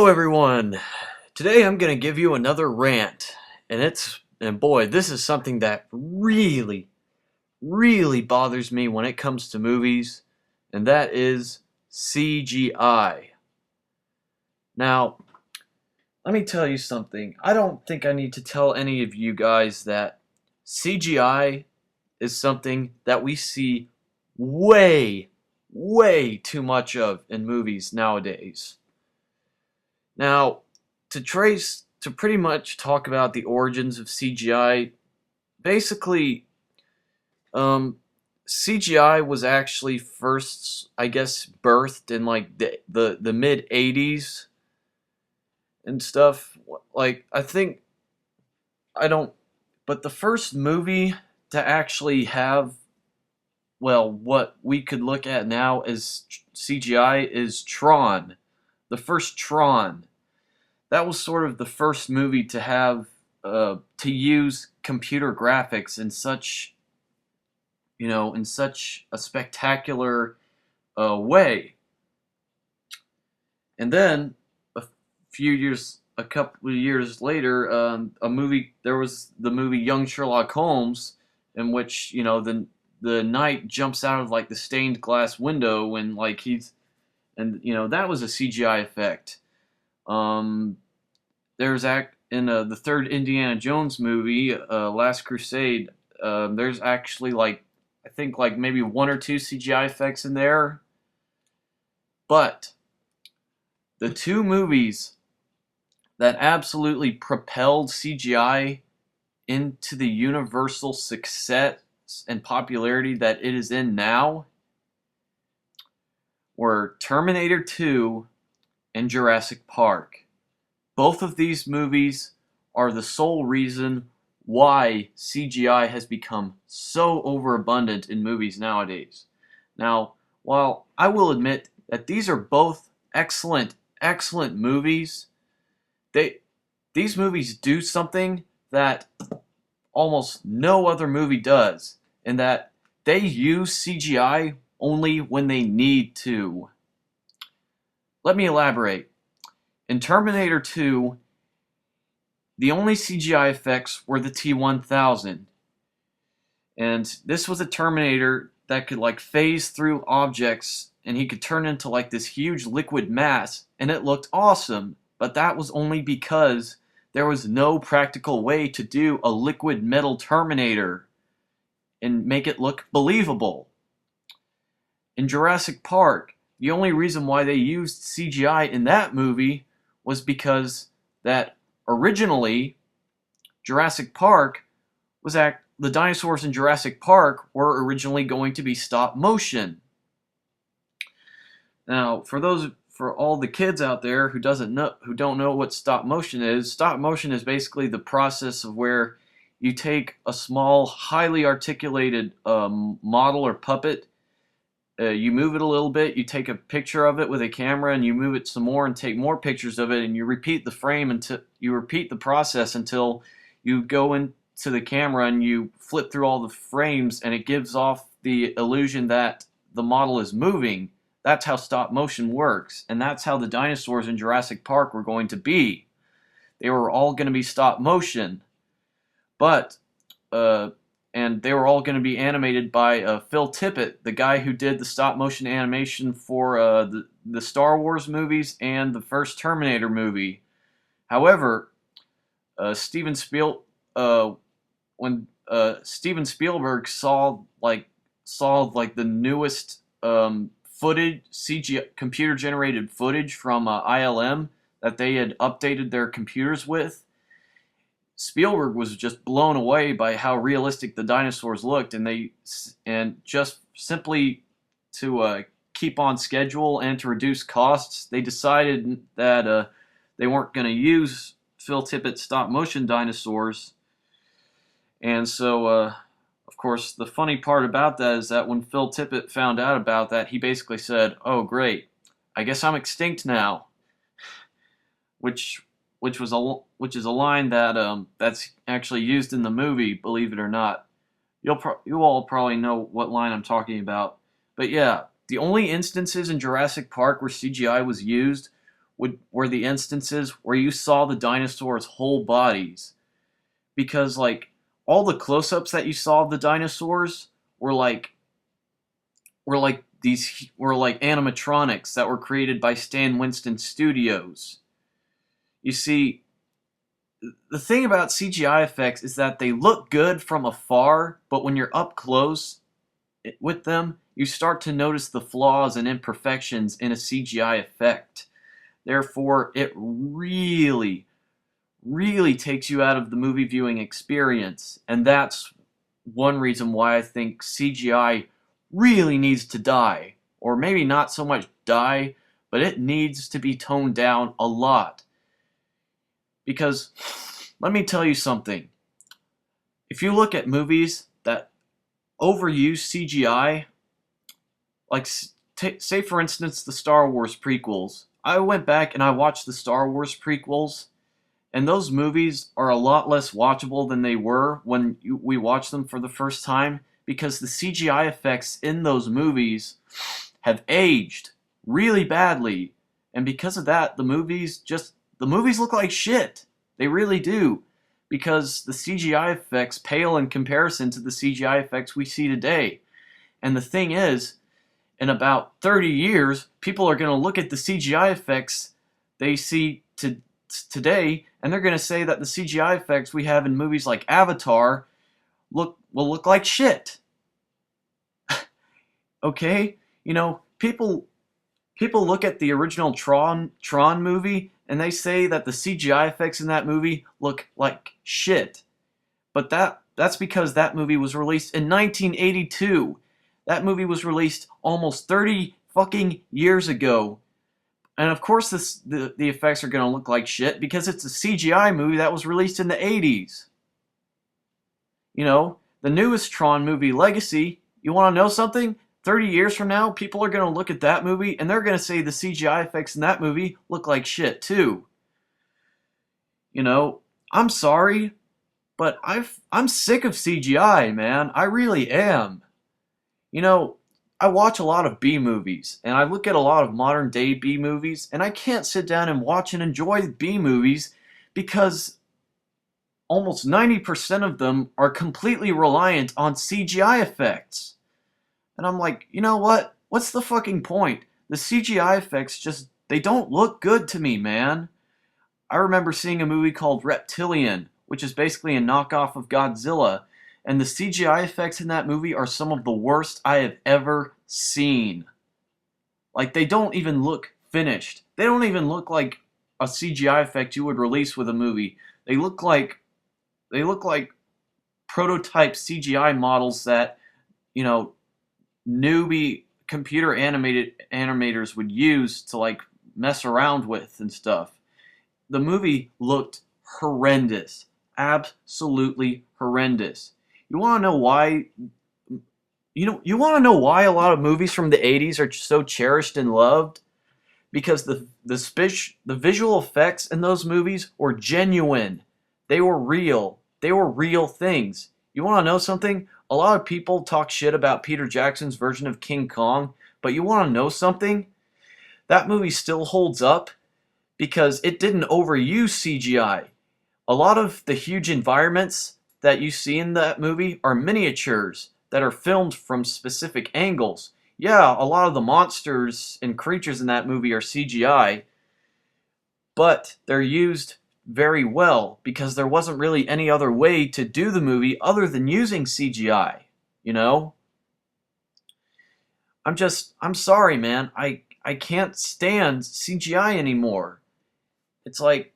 everyone. Today I'm going to give you another rant, and boy, this is something that really bothers me when it comes to movies, and that is CGI. Now, let me tell you something. I don't think I need to tell any of you guys that CGI is something that we see way too much of in movies nowadays. Now, to pretty much talk about the origins of CGI, basically, CGI was actually first, I guess, birthed in like the mid '80s and stuff. Like, I don't, but the first movie to actually have, well, what we could look at now as CGI is Tron, the first Tron. That was sort of the first movie to have to use computer graphics in such, in such a spectacular way. And then a couple of years later, there was the movie Young Sherlock Holmes, in which the knight jumps out of like the stained glass window and that was a CGI effect. There's in the third Indiana Jones movie, Last Crusade. There's actually I think maybe one or two CGI effects in there. But the two movies that absolutely propelled CGI into the universal success and popularity that it is in now were Terminator 2 and Jurassic Park. Both of these movies are the sole reason why CGI has become so overabundant in movies nowadays. Now, while I will admit that these are both excellent movies, these movies do something that almost no other movie does, in that they use CGI only when they need to. Let me elaborate. In Terminator 2, the only CGI effects were the T-1000. And this was a Terminator that could phase through objects, and he could turn into this huge liquid mass, and it looked awesome. But that was only because there was no practical way to do a liquid metal Terminator and make it look believable. In Jurassic Park, the only reason why they used CGI in that movie was because that originally Jurassic Park the dinosaurs in Jurassic Park were originally going to be stop motion. Now, for all the kids out there who don't know what stop motion is basically the process of where you take a small, highly articulated model or puppet. You move it a little bit, you take a picture of it with a camera, and you move it some more and take more pictures of it, and you repeat the process until you go into the camera and you flip through all the frames, and it gives off the illusion that the model is moving. That's how stop motion works, and that's how the dinosaurs in Jurassic Park were going to be. They were all going to be stop motion, but and they were all going to be animated by Phil Tippett, the guy who did the stop motion animation for the Star Wars movies and the first Terminator movie. However, when Steven Spielberg saw the newest footage, CGI computer generated footage from ILM that they had updated their computers with, Spielberg was just blown away by how realistic the dinosaurs looked, and just simply to keep on schedule and to reduce costs, they decided that they weren't going to use Phil Tippett's stop motion dinosaurs. And so, of course, the funny part about that is that when Phil Tippett found out about that, he basically said, "Oh, great, I guess I'm extinct now," which is a line that that's actually used in the movie, believe it or not. You all probably know what line I'm talking about. But yeah, the only instances in Jurassic Park where CGI was used were the instances where you saw the dinosaurs' whole bodies, because like all the close-ups that you saw of the dinosaurs were like were like animatronics that were created by Stan Winston Studios. You see, the thing about CGI effects is that they look good from afar, but when you're up close with them, you start to notice the flaws and imperfections in a CGI effect. Therefore, it really, really takes you out of the movie viewing experience. And that's one reason why I think CGI really needs to die. Or maybe not so much die, but it needs to be toned down a lot. Because, let me tell you something. If you look at movies that overuse CGI, like say for instance the Star Wars prequels. I went back and I watched the Star Wars prequels, and those movies are a lot less watchable than they were when we watched them for the first time, because the CGI effects in those movies have aged really badly, and because of that, the movies look like shit. They really do, because the CGI effects pale in comparison to the CGI effects we see today. And the thing is, in about 30 years, people are going to look at the CGI effects they see today, and they're going to say that the CGI effects we have in movies like Avatar will look like shit. Okay? You know, people look at the original Tron movie and they say that the CGI effects in that movie look like shit. But that's because that movie was released in 1982. That movie was released almost 30 fucking years ago. And of course the effects are going to look like shit because it's a CGI movie that was released in the 80s. You know, the newest Tron movie, Legacy, you want to know something? 30 years from now, people are going to look at that movie and they're going to say the CGI effects in that movie look like shit too. You know, I'm sorry, but I'm sick of CGI, man. I really am. You know, I watch a lot of B movies, and I look at a lot of modern day B movies, and I can't sit down and watch and enjoy B movies because almost 90% of them are completely reliant on CGI effects. And I'm like, you know what? What's the fucking point? The CGI effects they don't look good to me, man. I remember seeing a movie called Reptilian, which is basically a knockoff of Godzilla, and the CGI effects in that movie are some of the worst I have ever seen. Like, they don't even look finished. They don't even look like a CGI effect you would release with a movie. They look like prototype CGI models that, you know, newbie computer animators would use to like mess around with and stuff. The movie looked horrendous. Absolutely horrendous. You want to know why? You want to know why a lot of movies from the 80s are so cherished and loved? Because the visual effects in those movies were genuine. They were real. They were real things. You want to know something? A lot of people talk shit about Peter Jackson's version of King Kong, but you want to know something? That movie still holds up because it didn't overuse CGI. A lot of the huge environments that you see in that movie are miniatures that are filmed from specific angles. Yeah, a lot of the monsters and creatures in that movie are CGI, but they're used very well because there wasn't really any other way to do the movie other than using CGI, you know? I'm sorry, man. I can't stand CGI anymore. It's like,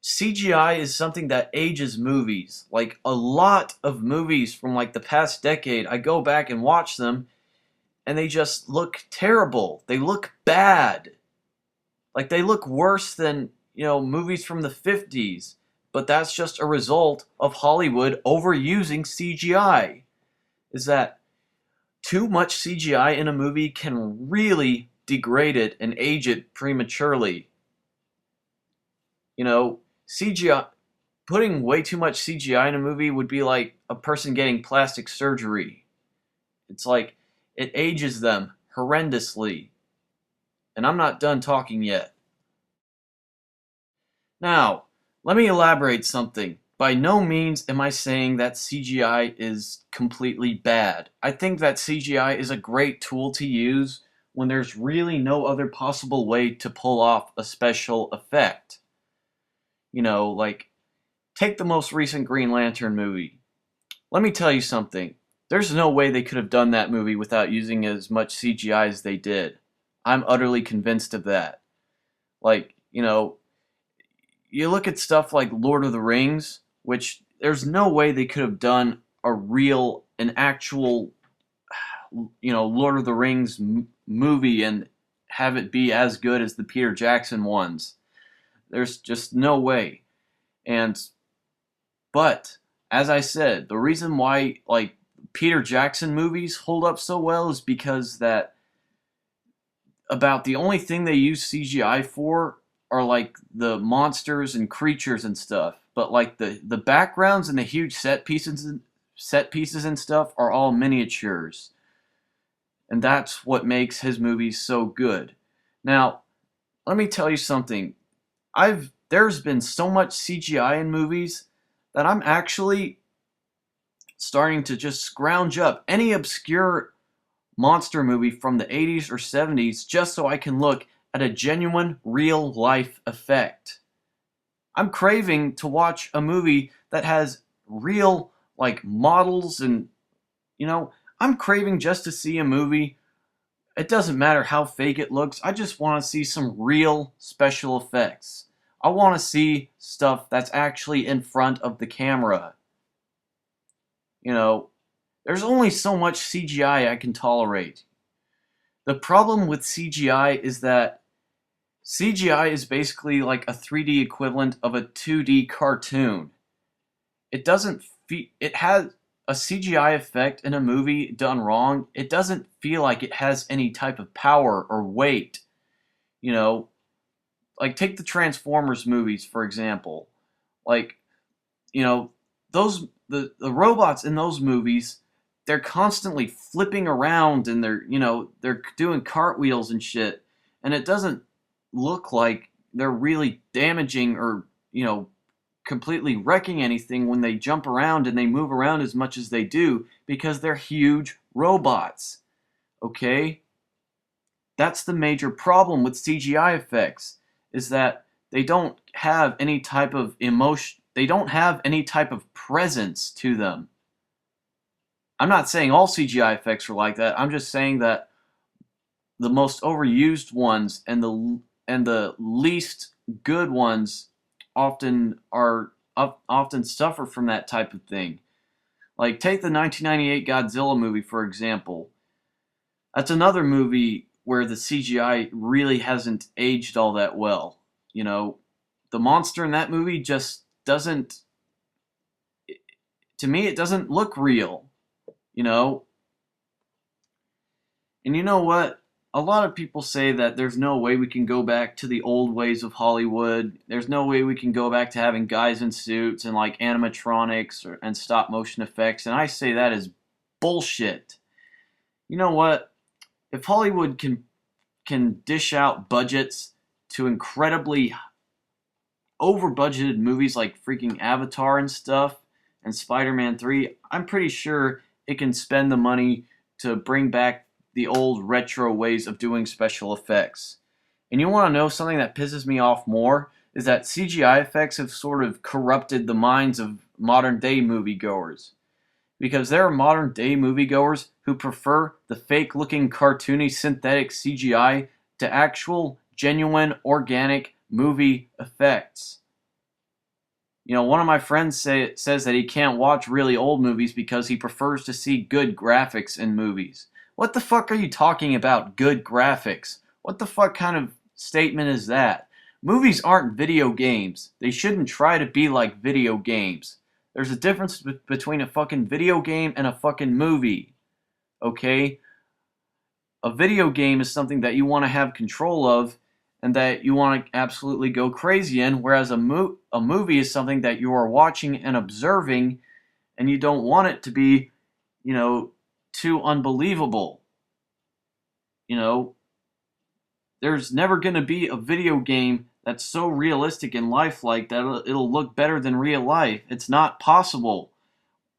CGI is something that ages movies. Like, a lot of movies from like the past decade, I go back and watch them, and they just look terrible. They look bad. Like, they look worse than, you know, movies from the 50s. But that's just a result of Hollywood overusing CGI. Is that too much CGI in a movie can really degrade it and age it prematurely. You know, CGI, putting way too much CGI in a movie would be like a person getting plastic surgery. It's like, it ages them horrendously. And I'm not done talking yet. Now, let me elaborate something. By no means am I saying that CGI is completely bad. I think that CGI is a great tool to use when there's really no other possible way to pull off a special effect. Like, take the most recent Green Lantern movie. Let me tell you something. There's no way they could have done that movie without using as much CGI as they did. I'm utterly convinced of that. Like, you look at stuff like Lord of the Rings, which there's no way they could have done an actual, Lord of the Rings movie and have it be as good as the Peter Jackson ones. There's just no way. But as I said, the reason why like Peter Jackson movies hold up so well is because that about the only thing they use CGI for are like the monsters and creatures and stuff. But like the backgrounds and the huge set pieces and stuff are all miniatures. And that's what makes his movies so good. Now, let me tell you something. There's been so much CGI in movies that I'm actually starting to just scrounge up any obscure monster movie from the 80s or 70s just so I can look at a genuine real life effect. I'm craving to watch a movie that has real like models and I'm craving just to see a movie. It doesn't matter how fake it looks. I just want to see some real special effects. I want to see stuff that's actually in front of the camera. There's only so much CGI I can tolerate. The problem with CGI is that CGI is basically like a 3D equivalent of a 2D cartoon. It has a CGI effect in a movie done wrong. It doesn't feel like it has any type of power or weight. You know, like take the Transformers movies for example. Like, those the robots in those movies, they're constantly flipping around and they're doing cartwheels and shit, and it doesn't look like they're really damaging or completely wrecking anything when they jump around and they move around as much as they do because they're huge robots. Okay? That's the major problem with CGI effects, is that they don't have any type of emotion, they don't have any type of presence to them. I'm not saying all CGI effects are like that. I'm just saying that the most overused ones and the least good ones often suffer from that type of thing. Like take the 1998 Godzilla movie for example. That's another movie where the CGI really hasn't aged all that well. The monster in that movie just doesn't, to me, it doesn't look real, you know? And you know what? A lot of people say that there's no way we can go back to the old ways of Hollywood. There's no way we can go back to having guys in suits and like animatronics and stop motion effects. And I say that is bullshit. You know what? If Hollywood can dish out budgets to incredibly over budgeted movies like freaking Avatar and stuff and Spider-Man 3, I'm pretty sure it can spend the money to bring back the old retro ways of doing special effects. And you want to know something that pisses me off more? Is that CGI effects have sort of corrupted the minds of modern day moviegoers. Because there are modern day moviegoers who prefer the fake looking cartoony synthetic CGI to actual genuine organic movie effects. One of my friends says that he can't watch really old movies because he prefers to see good graphics in movies. What the fuck are you talking about, good graphics? What the fuck kind of statement is that? Movies aren't video games. They shouldn't try to be like video games. There's a difference between a fucking video game and a fucking movie. Okay? A video game is something that you want to have control of and that you want to absolutely go crazy in, whereas a movie is something that you are watching and observing and you don't want it to be, too unbelievable. There's never going to be a video game that's so realistic and lifelike that it'll look better than real life. It's not possible.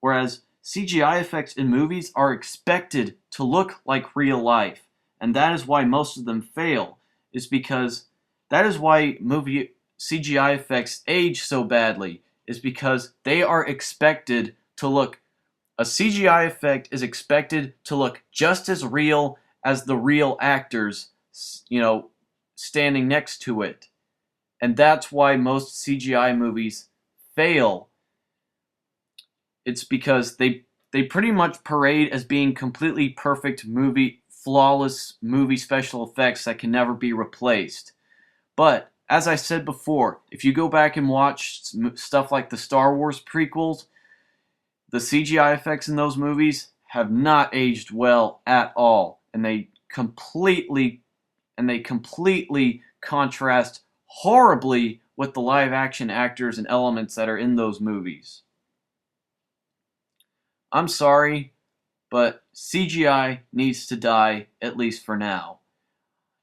Whereas CGI effects in movies are expected to look like real life. And that is why most of them fail. Is because that is why movie CGI effects age so badly. Is because they are expected to look a CGI effect is expected to look just as real as the real actors, standing next to it. And that's why most CGI movies fail. It's because they pretty much parade as being completely perfect flawless movie special effects that can never be replaced. But as I said before, if you go back and watch stuff like the Star Wars prequels, the CGI effects in those movies have not aged well at all, and they completely contrast horribly with the live action actors and elements that are in those movies. I'm sorry, but CGI needs to die, at least for now.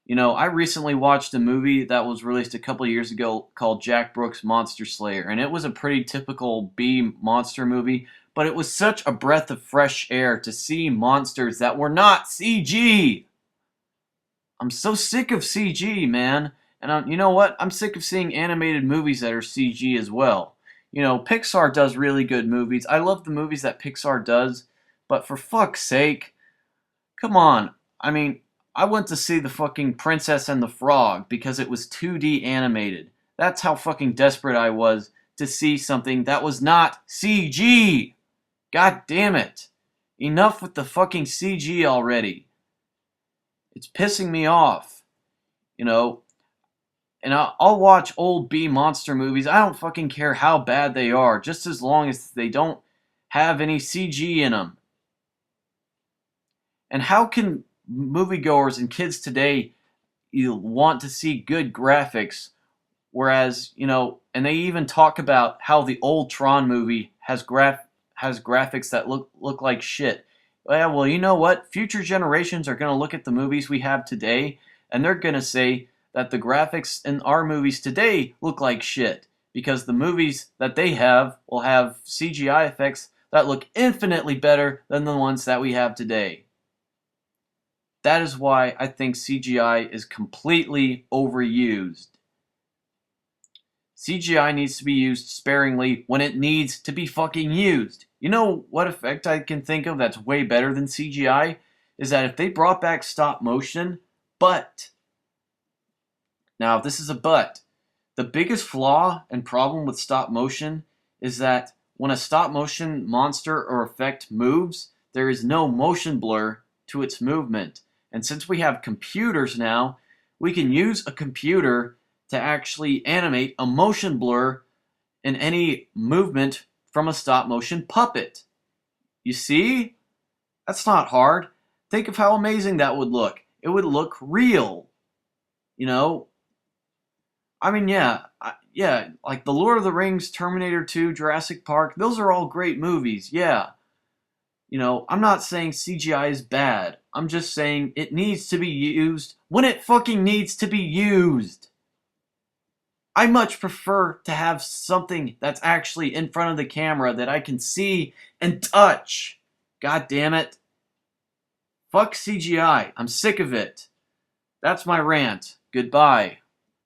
I recently watched a movie that was released a couple of years ago called Jack Brooks' Monster Slayer, and it was a pretty typical B monster movie, but it was such a breath of fresh air to see monsters that were not CG. I'm so sick of CG, man. And you know what? I'm sick of seeing animated movies that are CG as well. Pixar does really good movies. I love the movies that Pixar does, but for fuck's sake, come on. I mean, I went to see the fucking Princess and the Frog because it was 2D animated. That's how fucking desperate I was to see something that was not CG. God damn it. Enough with the fucking CG already. It's pissing me off. And I'll watch old B monster movies. I don't fucking care how bad they are, just as long as they don't have any CG in them. And how can moviegoers and kids today want to see good graphics, whereas, and they even talk about how the old Tron movie has graphics that look like shit. Well, you know what? Future generations are going to look at the movies we have today, and they're going to say that the graphics in our movies today look like shit, because the movies that they have will have CGI effects that look infinitely better than the ones that we have today. That is why I think CGI is completely overused. CGI needs to be used sparingly when it needs to be fucking used. You know what effect I can think of that's way better than CGI? Is that if they brought back stop motion, but... Now, this is a but. The biggest flaw and problem with stop motion is that when a stop motion monster or effect moves, there is no motion blur to its movement. And since we have computers now, we can use a computer to actually animate a motion blur in any movement from a stop motion puppet. You see? That's not hard. Think of how amazing that would look. It would look real. I mean, yeah, like The Lord of the Rings, Terminator 2, Jurassic Park, those are all great movies, yeah. I'm not saying CGI is bad. I'm just saying it needs to be used when it fucking needs to be used. I much prefer to have something that's actually in front of the camera that I can see and touch. God damn it. Fuck CGI. I'm sick of it. That's my rant. Goodbye.